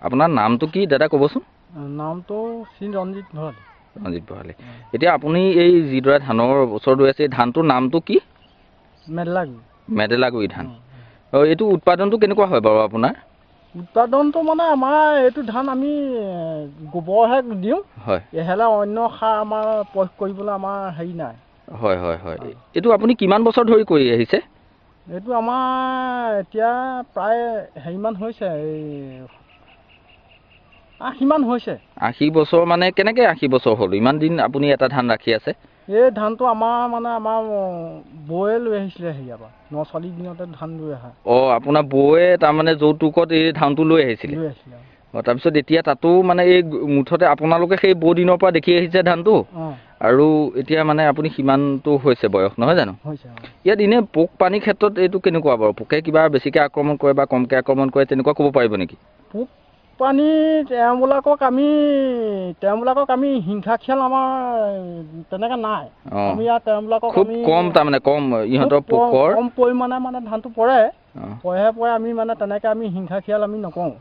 আপোনাৰ নামটো কি দাদা ক'বচোন? নামটো শ্ৰী ৰঞ্জিত ভঁৰালী। ৰঞ্জিত ভঁৰালী। এতিয়া আপুনি এই যিদৰে ধানৰ ওচৰত ৰৈ আছে, ধানটোৰ নামটো কি? মেডেলাগুৰি। মেডেলাগুৰি ধান। এইটো উৎপাদনটো কেনেকুৱা হয় বাৰু আপোনাৰ? উৎপাদনটো মানে আমাৰ এইটো ধান আমি গোবৰহে দিওঁ। হয়। এহেলে অন্য সাৰ আমাৰ প্ৰয়োগ কৰিবলৈ আমাৰ হেৰি নাই। হয় হয় হয়। এইটো আপুনি কিমান বছৰ ধৰি কৰি আহিছে? এইটো আমাৰ এতিয়া প্ৰায় হেৰিমান হৈছে, এই 80 মান হৈছে। 80 বছৰ মানে কেনেকৈ 80 বছৰ হ'ল? ইমান দিন আপুনি এটা ধান ৰাখি আছে? এই ধানটো আমাৰ বৌয়ে লৈ আহিছিলে হেৰিয়াৰ পৰা, 49 দিনতে ধান লৈ আহা। আপোনাৰ বৌয়ে তাৰমানে যৌতুকত এই ধানটো লৈ আহিছিলে? লৈ আহিছিলে। তাৰপিছত এতিয়া তাতো মানে এই মুঠতে আপোনালোকে সেই বহু দিনৰ পৰা দেখি আহিছে ধানটো, আৰু এতিয়া মানে আপুনি সিমানটো হৈছে বয়স, নহয় জানো? ইয়াত এনেই পোক পানীৰ ক্ষেত্ৰত এইটো কেনেকুৱা বাৰু? পোকে কিবা বেছিকৈ আক্ৰমণ কৰে বা কমকৈ আক্ৰমণ কৰে, তেনেকুৱা ক'ব পাৰিব নেকি? পোক পানী তেওঁবিলাকক আমি হিংসা খিয়াল আমাৰ তেনেকৈ নাই। আমি ইয়াত তেওঁবিলাকক খুব কম, তাৰমানে কম ইহঁতৰ পোকৰ কম পৰিমাণে মানে ধানটো পৰে আমি মানে তেনেকৈ আমি হিংসা খিয়াল আমি নকৰোঁ।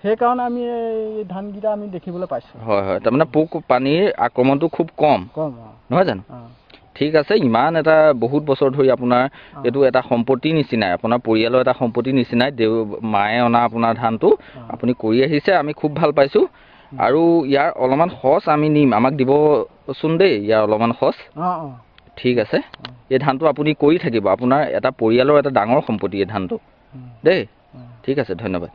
সেইকাৰণে আমি এই ধানকেইটা আমি দেখিবলৈ পাইছোঁ। হয় হয়, তাৰমানে পোক পানীৰ আক্ৰমণটো খুব কম, নহয় জানো? ঠিক আছে। ইমান এটা বহুত বছৰ ধৰি আপোনাৰ এইটো এটা সম্পত্তিৰ নিচিনাই, আপোনাৰ পৰিয়ালৰ এটা সম্পত্তিৰ নিচিনাই, মায়ে অনা আপোনাৰ ধানটো আপুনি কৰি আহিছে, আমি খুব ভাল পাইছোঁ। আৰু ইয়াৰ অলপমান সঁচ আমি নিম, আমাক দিবচোন দেই ইয়াৰ অলপমান সঁচ। ঠিক আছে। এই ধানটো আপুনি কৰি থাকিব, আপোনাৰ এটা পৰিয়ালৰ এটা ডাঙৰ সম্পত্তি এই ধানটো দেই। ঠিক আছে, ধন্যবাদ।